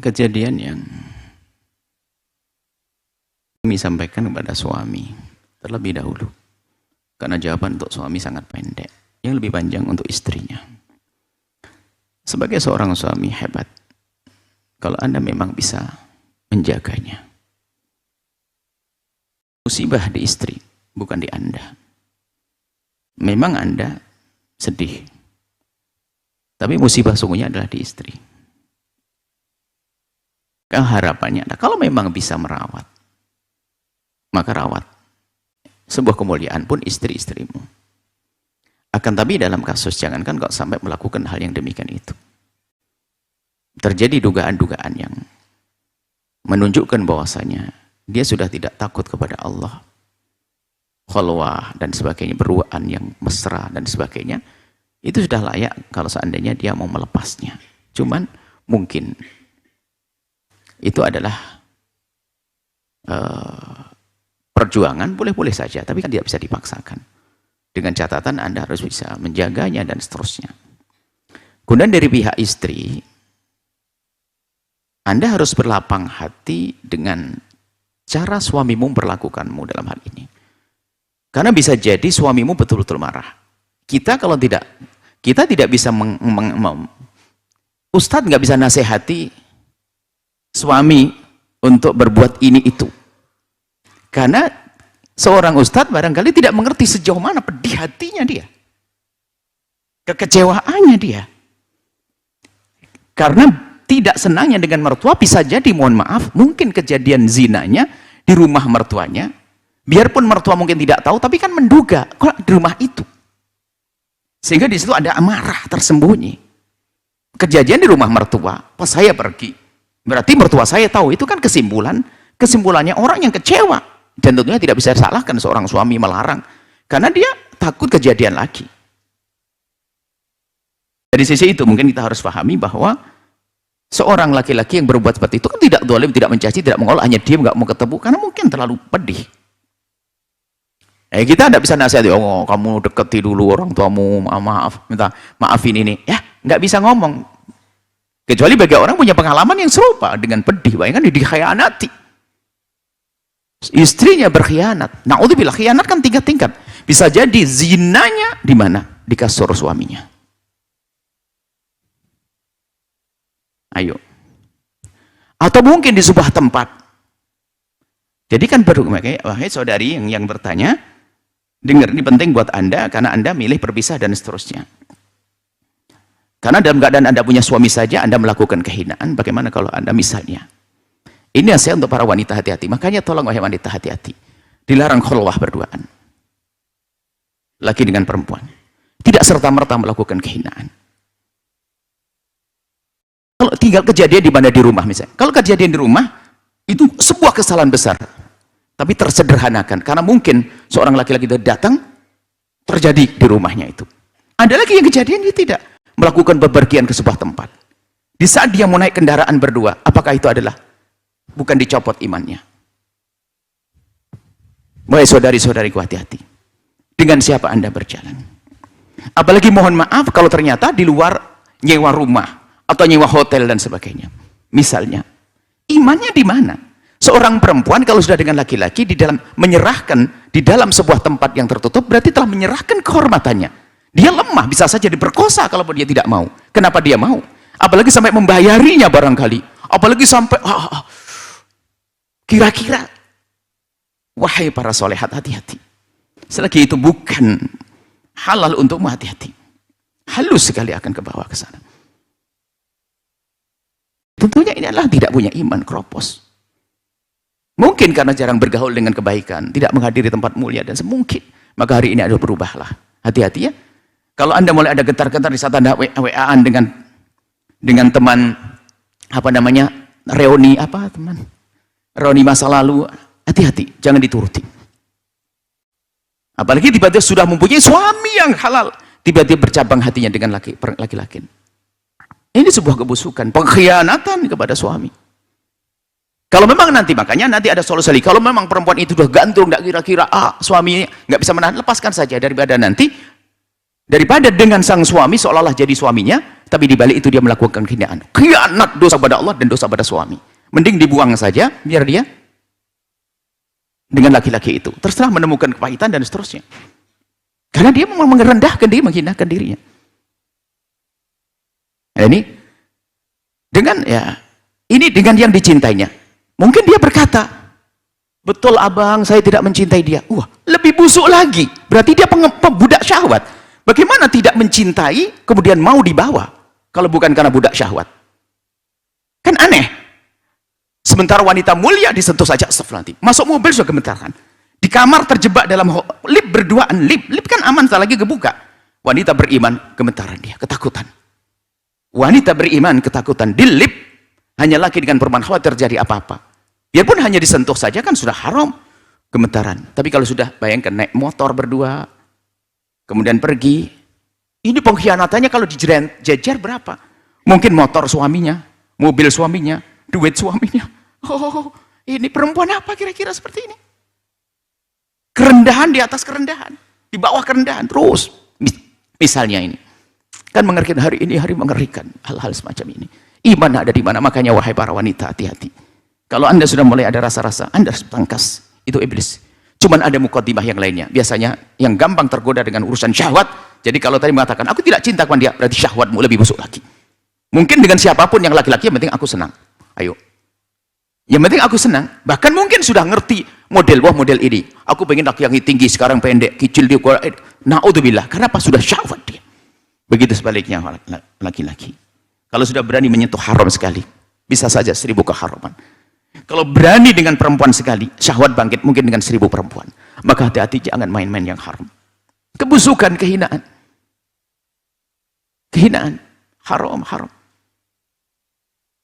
kejadian yang kami sampaikan kepada suami terlebih dahulu, karena jawaban untuk suami sangat pendek, yang lebih panjang untuk istrinya. Sebagai seorang suami hebat, kalau Anda memang bisa menjaganya. Musibah di istri, bukan di Anda. Memang Anda sedih, tapi musibah sungguhnya adalah di istri. Harapannya adalah kalau memang bisa merawat, maka rawat. Sebuah kemuliaan pun istri-istrimu. Akan tapi dalam kasus jangankan kok sampai melakukan hal yang demikian itu. Terjadi dugaan-dugaan yang menunjukkan bahwasanya dia sudah tidak takut kepada Allah, khalwah dan sebagainya, beruan yang mesra dan sebagainya. Itu sudah layak kalau seandainya dia mau melepasnya. Cuman mungkin itu adalah perjuangan, boleh-boleh saja, tapi kan tidak bisa dipaksakan. Dengan catatan Anda harus bisa menjaganya dan seterusnya. Kemudian dari pihak istri, Anda harus berlapang hati dengan cara suamimu memperlakukanmu dalam hal ini. Karena bisa jadi suamimu betul-betul marah. Kita tidak bisa Ustadz nggak bisa nasihati suami untuk berbuat ini itu. Karena seorang ustadz barangkali tidak mengerti sejauh mana pedih hatinya dia, kekecewaannya dia. Karena tidak senangnya dengan mertua, bisa jadi, mohon maaf, mungkin kejadian zinanya di rumah mertuanya. Biarpun mertua mungkin tidak tahu, tapi kan menduga kok di rumah itu. Sehingga di situ ada amarah tersembunyi. Kejadian di rumah mertua, pas saya pergi, berarti mertua saya tahu. Itu kan kesimpulannya orang yang kecewa. Dan tentunya tidak bisa disalahkan seorang suami melarang, karena dia takut kejadian lagi. Dari sisi itu mungkin kita harus pahami bahwa seorang laki-laki yang berbuat seperti itu kan tidak zalim, tidak mencaci, tidak mengolah, hanya diam, nggak mau ketemu, karena mungkin terlalu pedih. Kita tidak bisa nasihati, oh kamu deketi dulu orang tuamu, maaf, minta maafin ini. Ya, nggak bisa ngomong. Kecuali bagi orang punya pengalaman yang serupa dengan pedih, bayangkan dikhianati. Istrinya berkhianat. Na'udzubillah, khianat kan 3 tingkat. Bisa jadi zinanya di mana? Di kasur suaminya. Ayo. Atau mungkin di sebuah tempat. Jadi kan wahai saudari yang bertanya, dengar, ini penting buat Anda karena Anda milih berpisah dan seterusnya. Karena dalam keadaan Anda punya suami saja Anda melakukan kehinaan, bagaimana kalau Anda misalnya? Ini nasihat untuk para wanita, hati-hati. Makanya tolong wahai wanita, hati-hati. Dilarang khulwah berduaan. Laki dengan perempuan. Tidak serta-merta melakukan kehinaan. Kalau tinggal kejadian di mana, di rumah misalnya. Kalau kejadian di rumah, itu sebuah kesalahan besar. Tapi tersederhanakan. Karena mungkin seorang laki-laki datang, terjadi di rumahnya itu. Ada lagi yang kejadian dia tidak melakukan bepergian ke sebuah tempat. Di saat dia mau naik kendaraan berdua, apakah itu adalah bukan dicopot imannya? Wahai saudari-saudariku, hati-hati. Dengan siapa Anda berjalan? Apalagi mohon maaf kalau ternyata di luar nyewa rumah atau nyewa hotel dan sebagainya. Misalnya, imannya di mana? Seorang perempuan kalau sudah dengan laki-laki di dalam menyerahkan di dalam sebuah tempat yang tertutup, berarti telah menyerahkan kehormatannya. Dia lemah, bisa saja diperkosa kalau dia tidak mau. Kenapa dia mau? Apalagi sampai membayarinya barangkali. Apalagi sampai kira-kira, wahai para solehat, hati-hati. Selagi itu bukan halal untukmu, hati-hati. Halus sekali akan ke bawah ke sana. Tentunya ini adalah tidak punya iman, kropos. Mungkin karena jarang bergaul dengan kebaikan, tidak menghadiri tempat mulia dan semungkin. Maka hari ini adalah berubahlah. Hati-hati ya. Kalau Anda mulai ada getar-getar di saat Anda WA-an dengan teman, reuni masa lalu, hati-hati, jangan dituruti. Apalagi tiba-tiba sudah mempunyai suami yang halal, tiba-tiba bercabang hatinya dengan laki-laki. Ini sebuah kebusukan, pengkhianatan kepada suami. Kalau memang makanya nanti ada solusi. Kalau memang perempuan itu sudah gantung, tidak kira-kira suaminya nggak bisa menahan, lepaskan saja daripada dengan sang suami seolah-olah jadi suaminya, tapi di balik itu dia melakukan kehinaan. Khianat, dosa pada Allah dan dosa pada suami. Mending dibuang saja, biar dia dengan laki-laki itu terserah menemukan kepahitan dan seterusnya. Karena dia memang merendahkan diri, menghinakan dirinya. Nah, ini dengan yang dicintainya. Mungkin dia berkata, betul abang, saya tidak mencintai dia. Wah, lebih busuk lagi. Berarti dia budak syahwat. Bagaimana tidak mencintai, kemudian mau dibawa, kalau bukan karena budak syahwat? Kan aneh. Sementara wanita mulia disentuh saja, astagfirullah, masuk mobil sudah gemetaran. Di kamar terjebak dalam lift berduaan, lift kan aman, tak lagi kebuka. Wanita beriman, gemetaran dia, ketakutan. Wanita beriman, ketakutan. Di lift, hanya laki dengan perempuan, khawatir terjadi apa-apa. Biarpun hanya disentuh saja kan sudah haram, gemetaran. Tapi kalau sudah, bayangkan naik motor berdua, kemudian pergi, ini pengkhianatannya kalau dijejer berapa? Mungkin motor suaminya, mobil suaminya, duit suaminya. Oh, ini perempuan apa kira-kira seperti ini? Kerendahan di atas kerendahan, di bawah kerendahan, terus. Misalnya ini, kan mengerikan, hari ini hari mengerikan, hal-hal semacam ini. Iman ada di mana? Makanya wahai para wanita, hati-hati. Kalau anda sudah mulai ada rasa-rasa, anda harus tangkas, itu iblis. Cuman ada mukaddimah yang lainnya. Biasanya yang gampang tergoda dengan urusan syahwat. Jadi kalau tadi mengatakan, aku tidak cinta kepada dia, berarti syahwatmu lebih busuk lagi. Mungkin dengan siapapun yang laki-laki, yang penting aku senang. Ayo. Yang penting aku senang. Bahkan mungkin sudah ngerti model, wah model ini. Aku pengen laki yang tinggi, sekarang pendek, kecil dia. Na'udzubillah. Karena apa? Sudah syahwat dia. Begitu sebaliknya laki-laki. Kalau sudah berani menyentuh haram sekali, bisa saja 1000 keharaman. Kalau berani dengan perempuan sekali, syahwat bangkit mungkin dengan 1000 perempuan. Maka hati-hati, jangan main-main yang haram. Kebusukan, kehinaan. Kehinaan. Haram.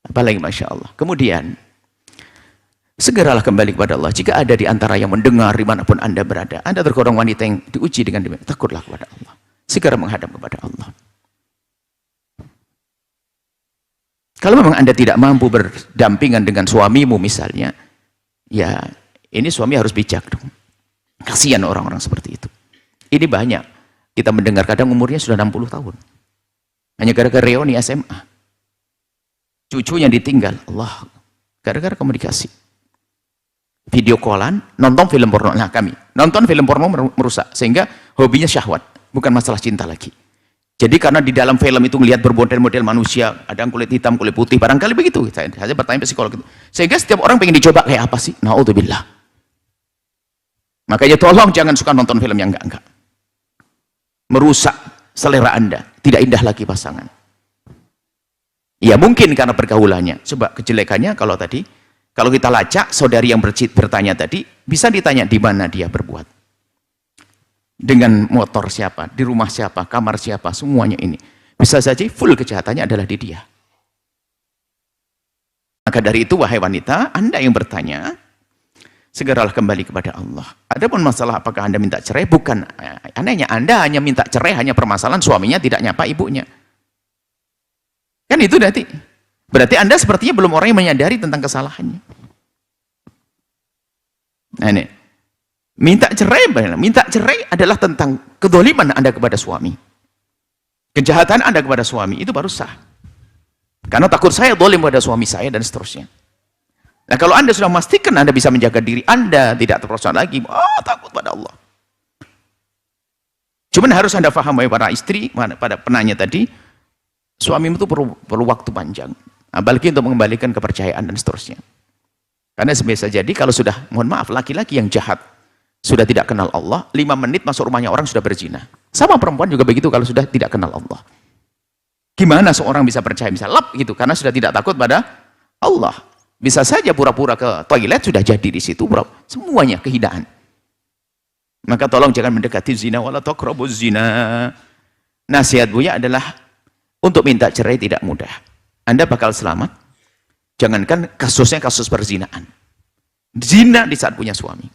Apalagi Masya Allah. Kemudian, segeralah kembali kepada Allah. Jika ada di antara yang mendengar dimanapun anda berada, anda tergolong wanita yang diuji dengan demikian, takutlah kepada Allah. Segera menghadap kepada Allah. Kalau memang anda tidak mampu berdampingan dengan suamimu misalnya, ya ini suami harus bijak dong. Kasihan orang-orang seperti itu. Ini banyak. Kita mendengar kadang umurnya sudah 60 tahun. Hanya gara-gara reuni SMA. Cucunya ditinggal. Allah. Gara-gara komunikasi. Video callan, nonton film porno. Nah kami, nonton film porno merusak. Sehingga hobinya syahwat. Bukan masalah cinta lagi. Jadi karena di dalam film itu melihat bermodel-model manusia, ada yang kulit hitam, kulit putih, barangkali begitu. Saya bertanya psikolog itu. Sehingga setiap orang pengen dicoba kayak apa sih? Na'udzubillah. Makanya tolong jangan suka nonton film yang enggak-enggak. Merusak selera anda. Tidak indah lagi pasangan. Ya mungkin karena pergaulannya. Coba kejelekannya kalau kita lacak, saudari yang bertanya tadi, bisa ditanya di mana dia berbuat. Dengan motor siapa, di rumah siapa, kamar siapa, semuanya ini. Bisa saja full kejahatannya adalah di dia. Maka dari itu, wahai wanita, anda yang bertanya, segeralah kembali kepada Allah. Adapun masalah apakah anda minta cerai, bukan. Anehnya, anda hanya minta cerai, hanya permasalahan suaminya tidak nyapa ibunya. Kan itu nanti. Berarti anda sepertinya belum orang yang menyadari tentang kesalahannya. Nah ini. Minta cerai adalah tentang kedzaliman anda kepada suami. Kejahatan anda kepada suami, itu baru sah. Karena takut saya zalim pada suami saya, dan seterusnya. Nah kalau anda sudah memastikan anda bisa menjaga diri anda, tidak terperosok lagi, takut pada Allah. Cuman harus anda paham, para istri, pada penanya tadi, suamimu itu perlu waktu panjang. Apalagi untuk mengembalikan kepercayaan dan seterusnya. Karena bisa jadi kalau sudah, mohon maaf, laki-laki yang jahat, sudah tidak kenal Allah, 5 menit masuk rumahnya orang sudah berzina. Sama perempuan juga begitu kalau sudah tidak kenal Allah. Gimana seorang bisa percaya, bisa lap gitu, karena sudah tidak takut pada Allah. Bisa saja pura-pura ke toilet, sudah jadi di situ, semuanya kehinaan. Maka tolong jangan mendekati zina, wala taqrabuz zina. Nasihat Buya adalah, untuk minta cerai tidak mudah. Anda bakal selamat, jangankan kasusnya kasus perzinaan. Zina di saat punya suami.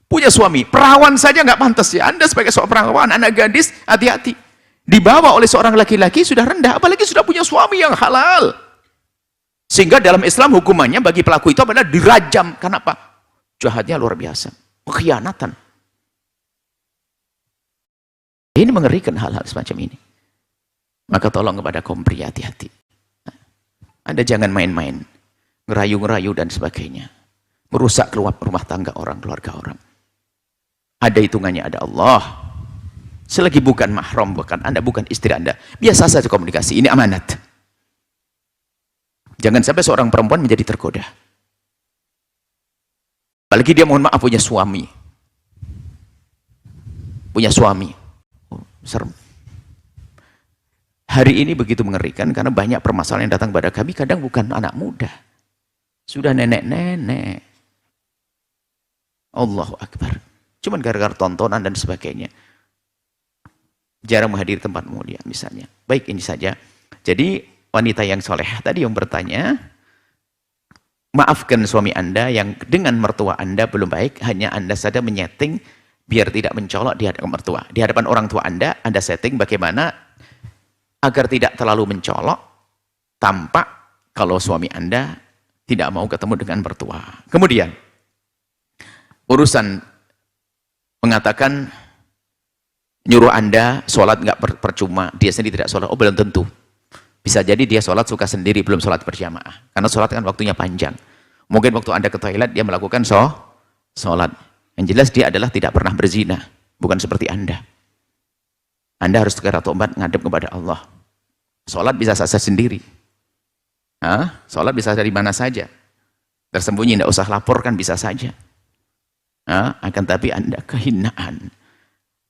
Punya suami, perawan saja nggak pantas ya. Anda sebagai seorang perawan, anak gadis, hati-hati. Dibawa oleh seorang laki-laki sudah rendah, apalagi sudah punya suami yang halal. Sehingga dalam Islam hukumannya bagi pelaku itu adalah dirajam. Karena apa? Jahatnya luar biasa. Pengkhianatan. Ini mengerikan hal-hal semacam ini. Maka tolong kepada kaum pria hati-hati. Anda jangan main-main, ngerayu-ngerayu dan sebagainya. Merusak rumah tangga orang, keluarga orang. Ada hitungannya, ada Allah. Selagi bukan mahram, Anda bukan istri Anda, biasa saja komunikasi, ini amanat. Jangan sampai seorang perempuan menjadi tergoda. Apalagi dia mohon maaf punya suami. Punya suami. Oh, serem. Hari ini begitu mengerikan karena banyak permasalahan yang datang pada kami, kadang bukan anak muda. Sudah nenek-nenek. Allahu Akbar. Cuman gara-gara tontonan dan sebagainya. Jarang menghadiri tempat mulia misalnya. Baik, ini saja. Jadi wanita yang soleh tadi yang bertanya, maafkan suami Anda yang dengan mertua Anda belum baik, hanya Anda saja menyeting biar tidak mencolok di hadapan mertua. Di hadapan orang tua Anda setting bagaimana agar tidak terlalu mencolok, tampak kalau suami Anda tidak mau ketemu dengan mertua. Kemudian, urusan mengatakan nyuruh Anda sholat nggak percuma, dia sendiri tidak sholat. Oh, belum tentu. Bisa jadi dia sholat suka sendiri, belum sholat berjamaah. Karena sholat kan waktunya panjang. Mungkin waktu Anda ke toilet, dia melakukan sholat. Yang jelas dia adalah tidak pernah berzina. Bukan seperti Anda. Anda harus segera tobat, ngadep kepada Allah. Sholat bisa saja sendiri. Sholat bisa dari mana saja. Tersembunyi, tidak usah laporkan, bisa saja. Akan tapi Anda kehinaan.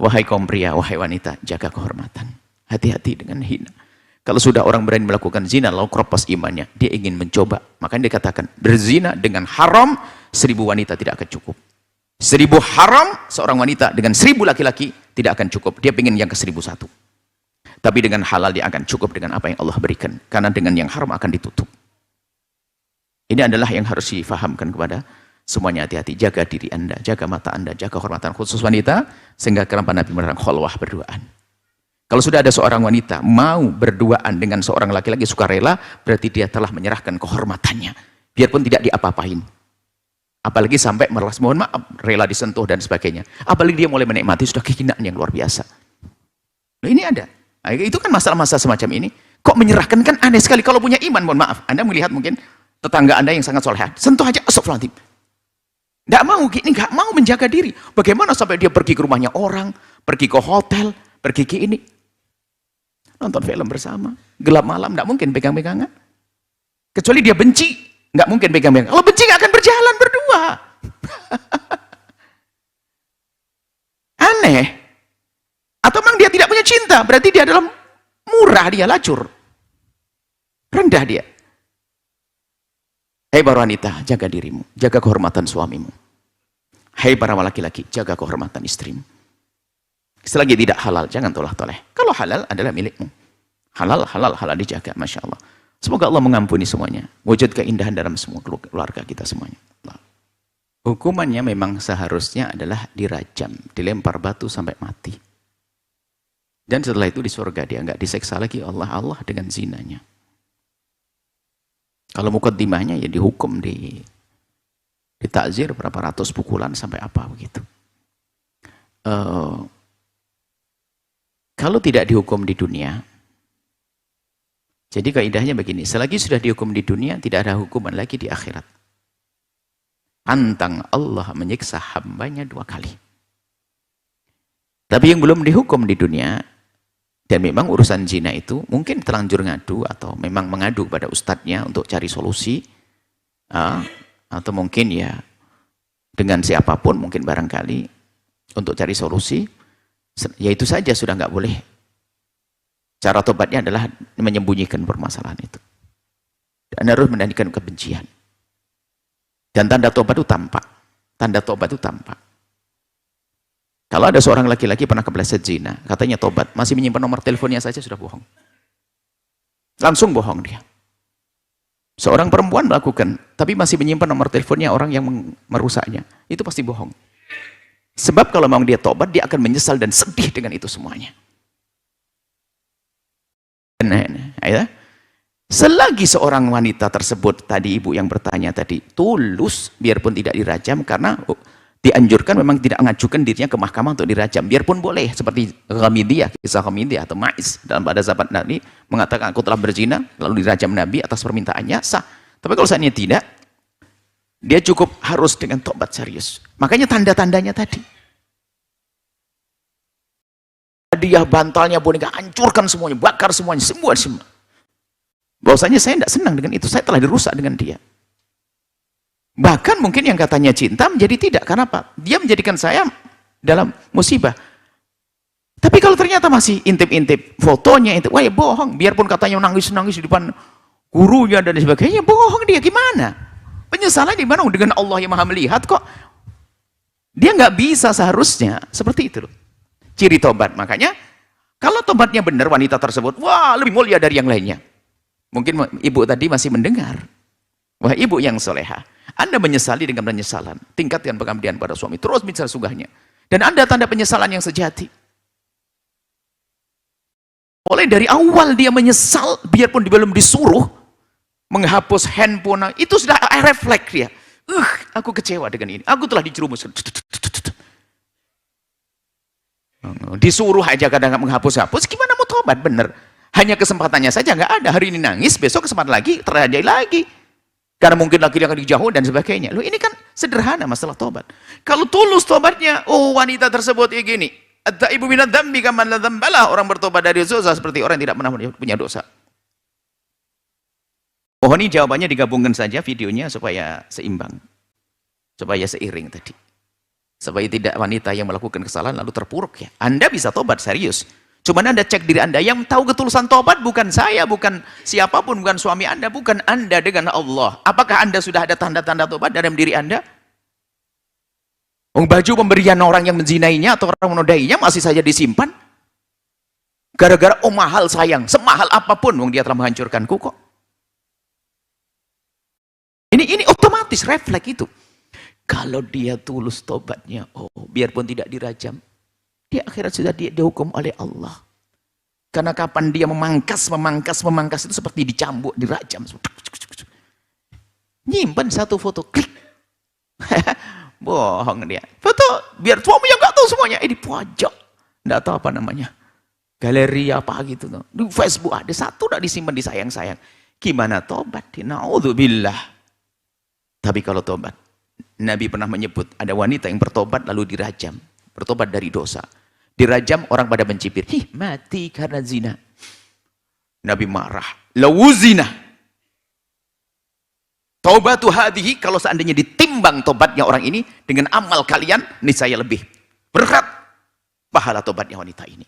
Wahai kaum pria, wahai wanita, jaga kehormatan. Hati-hati dengan hina. Kalau sudah orang berani melakukan zina, lalu keropos imannya, dia ingin mencoba. Makanya dia katakan, berzina dengan haram, 1000 wanita tidak akan cukup. 1000 haram, seorang wanita dengan 1000 laki-laki tidak akan cukup. Dia ingin yang ke 1001. Tapi dengan halal dia akan cukup dengan apa yang Allah berikan. Karena dengan yang haram akan ditutup. Ini adalah yang harus difahamkan kepada semuanya. Hati-hati, jaga diri Anda, jaga mata Anda, jaga kehormatan khusus wanita, sehingga kenapa Nabi melarang khulwah berduaan. Kalau sudah ada seorang wanita mau berduaan dengan seorang laki-laki sukarela, berarti dia telah menyerahkan kehormatannya, biarpun tidak diapa-apain. Apalagi sampai merelas, mohon maaf, rela disentuh dan sebagainya. Apalagi dia mulai menikmati, sudah kehinaan yang luar biasa. Nah, ini ada. Nah, itu kan masalah-masalah semacam ini. Kok menyerahkan, kan aneh sekali. Kalau punya iman, mohon maaf, Anda melihat mungkin tetangga Anda yang sangat soleh, sentuh aja, astagfirullahaladzim. Nggak mau gini, nggak mau menjaga diri. Bagaimana sampai dia pergi ke rumahnya orang, pergi ke hotel, pergi ke ini. Nonton film bersama, gelap malam, nggak mungkin pegang-pegangan. Kecuali dia benci, nggak mungkin pegang-pegangan. Kalau benci nggak akan berjalan berdua. Aneh. Atau memang dia tidak punya cinta, berarti dia adalah murah, dia lacur. Rendah dia. Hei para wanita, jaga dirimu, jaga kehormatan suamimu. Hei para laki-laki, jaga kehormatan istrimu. Selagi tidak halal, jangan toleh-toleh. Kalau halal adalah milikmu. Halal dijaga, Masya Allah. Semoga Allah mengampuni semuanya. Wujud keindahan dalam semua keluarga kita semuanya. Hukumannya memang seharusnya adalah dirajam, dilempar batu sampai mati. Dan setelah itu di surga dia nggak diseksa lagi Allah dengan zinanya. Kalau mukaddimahnya ya dihukum, ditakzir berapa ratus pukulan sampai apa begitu. Kalau tidak dihukum di dunia, jadi kaidahnya begini, selagi sudah dihukum di dunia, tidak ada hukuman lagi di akhirat. Pantang Allah menyiksa hambanya 2 kali. Tapi yang belum dihukum di dunia, dan memang urusan zina itu mungkin terlanjur ngadu atau memang mengadu pada ustadznya untuk cari solusi, atau mungkin ya dengan siapapun mungkin barangkali untuk cari solusi, ya itu saja sudah nggak boleh. Cara tobatnya adalah menyembunyikan permasalahan itu dan harus menandakan kebencian. Dan tanda tobat itu tampak. Tanda tobat itu tampak. Kalau ada seorang laki-laki pernah kepleset zina, katanya tobat, masih menyimpan nomor teleponnya saja sudah bohong. Langsung bohong dia. Seorang perempuan melakukan, tapi masih menyimpan nomor teleponnya orang yang merusaknya, itu pasti bohong. Sebab kalau memang dia tobat, dia akan menyesal dan sedih dengan itu semuanya. Nah, selagi seorang wanita tersebut, tadi ibu yang bertanya tadi, tulus, biarpun tidak dirajam, karena dianjurkan memang tidak mengajukan dirinya ke mahkamah untuk dirajam, biarpun boleh, seperti Ghamidiyah, kisah Ghamidiyah atau Maiz dalam pada sahabat Nabi mengatakan aku telah berzina lalu dirajam Nabi atas permintaannya, sah. Tapi kalau seandainya tidak, dia cukup harus dengan tobat serius. Makanya tanda-tandanya tadi, hadiah, bantalnya, boneka, hancurkan semuanya, bakar semuanya, semua. Bahwasanya saya tidak senang dengan itu, saya telah dirusak dengan dia. Bahkan mungkin yang katanya cinta menjadi tidak. Karena apa? Dia menjadikan saya dalam musibah. Tapi kalau ternyata masih intip-intip fotonya itu, wah ya bohong. Biarpun katanya nangis-nangis di depan gurunya dan sebagainya, bohong dia. Gimana? Penyesalan di mana? Dengan Allah yang maha melihat kok. Dia nggak bisa seharusnya seperti itu loh. Ciri tobat. Makanya kalau tobatnya benar wanita tersebut, wah lebih mulia dari yang lainnya. Mungkin ibu tadi masih mendengar. Wah ibu yang soleha, Anda menyesali dengan penyesalan, tingkatkan pengabdian pada suami, terus bicara sugahnya. Dan Anda tanda penyesalan yang sejati. Oleh dari awal dia menyesal, biarpun belum disuruh, menghapus handphone, itu sudah refleks dia. Aku kecewa dengan ini, aku telah dijerumuskan. Disuruh aja kadang menghapus-hapus, gimana mau tobat bener? Hanya kesempatannya saja, nggak ada. Hari ini nangis, besok kesempatan lagi, terjadi lagi. Karena mungkin lagi akan dijauh dan sebagainya. Loh ini kan sederhana masalah tobat. Kalau tulus tobatnya, oh wanita tersebut ya gini. At-taibu minadz dzambi kaman la dzambalah. Orang bertobat dari dosa seperti orang yang tidak pernah punya dosa. Mohon ini jawabannya digabungkan saja videonya supaya seimbang. Supaya seiring tadi. Supaya tidak wanita yang melakukan kesalahan lalu terpuruk ya. Anda bisa tobat serius. Cuman Anda cek diri Anda, yang tahu ketulusan tobat bukan saya, bukan siapapun, bukan suami Anda, bukan Anda dengan Allah. Apakah Anda sudah ada tanda-tanda tobat dalam diri Anda? Baju pemberian orang yang menzinainya atau orang menodainya masih saja disimpan? Gara-gara oh mahal sayang, semahal apapun, dia telah menghancurkanku kok. Ini otomatis refleks itu. Kalau dia tulus tobatnya, oh biarpun tidak dirajam, di akhirat sudah dihukum oleh Allah. Karena kapan dia memangkas itu seperti dicambuk, dirajam. Nyimpan satu foto, klik. Bohong dia. Foto, biar suami yang nggak tahu semuanya. Di pojok. Nggak tahu apa namanya. Galeri apa gitu. Di Facebook ada satu, udah disimpan, disayang-sayang. Gimana tobat? Na'udzubillah. Tapi kalau tobat, Nabi pernah menyebut, ada wanita yang bertobat lalu dirajam. Bertobat dari dosa. Dirajam, orang pada mencibir. Mati karena zina. Nabi marah. Lawuzina. Taubatu hadhihi, kalau seandainya ditimbang tobatnya orang ini dengan amal kalian, niscaya lebih berat pahala tobatnya wanita ini.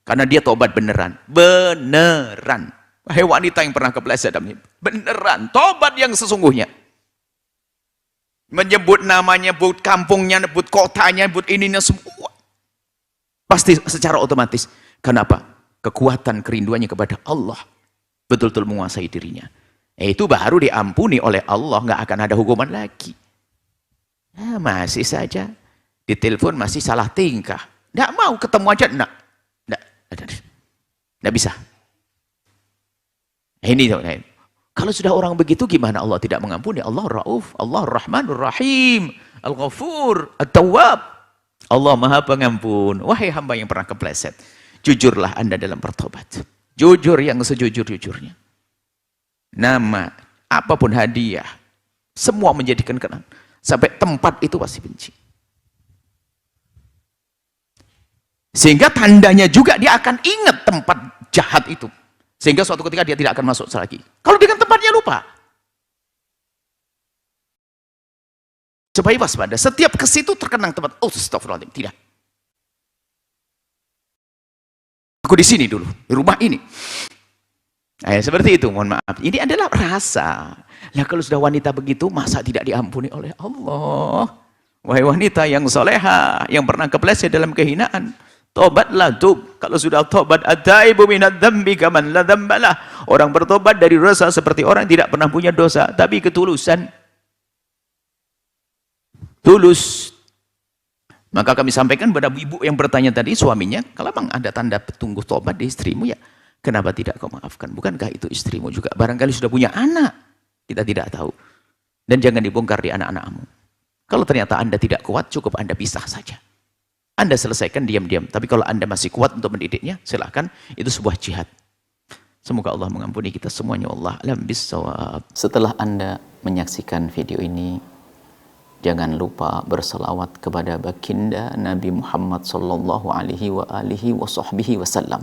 Karena dia tobat beneran. Beneran. Wahai wanita yang pernah kepleset, beneran. Tobat yang sesungguhnya. Menyebut namanya, nyebut kampungnya, nyebut kotanya, nyebut ininya semua. Pasti secara otomatis. Kenapa? Kekuatan kerinduannya kepada Allah betul-betul menguasai dirinya. Itu baru diampuni oleh Allah, nggak akan ada hukuman lagi. Nah, masih saja ditelepon masih salah tingkah. Nggak mau ketemu aja, nggak bisa. Ini kalau sudah orang begitu gimana Allah tidak mengampuni? Allah Rauf, Allah Rahmanur Rahim, Al-Ghafur, At-Tawwab. Allah Maha Pengampun. Wahai hamba yang pernah kepleset, jujurlah Anda dalam bertobat. Jujur yang sejujur-jujurnya. Nama, apapun hadiah, semua menjadikan kenang. Sampai tempat itu pasti benci. Sehingga tandanya juga dia akan ingat tempat jahat itu. Sehingga suatu ketika dia tidak akan masuk lagi. Kalau dengan tempatnya lupa. Supaya waspada. Setiap ke situ terkenang tempat. Oh, astagfirullahaladzim. Tidak. Aku di sini dulu. Di rumah ini. Seperti itu. Mohon maaf. Ini adalah rasa. Nah, kalau sudah wanita begitu, masa tidak diampuni oleh Allah? Wahai wanita yang soleha, yang pernah kepleset dalam kehinaan, tobatlah tub. Kalau sudah tobat, at-taibu minadz dzambi kaman la dzambalah. Orang bertobat dari dosa seperti orang tidak pernah punya dosa, tapi ketulusan. Tulus. Maka kami sampaikan pada ibu yang bertanya tadi, suaminya, kalau memang ada tanda tunggu tobat di istrimu, ya kenapa tidak kau maafkan? Bukankah itu istrimu juga? Barangkali sudah punya anak, kita tidak tahu. Dan jangan dibongkar di anak-anakmu. Kalau ternyata Anda tidak kuat, cukup Anda pisah saja. Anda selesaikan diam-diam. Tapi kalau Anda masih kuat untuk mendidiknya, silakan. Itu sebuah jihad. Semoga Allah mengampuni kita semuanya. Allah alam bissawab. Setelah Anda menyaksikan video ini, jangan lupa berselawat kepada baginda Nabi Muhammad sallallahu alaihi wa alihi wa sahbihi wasallam.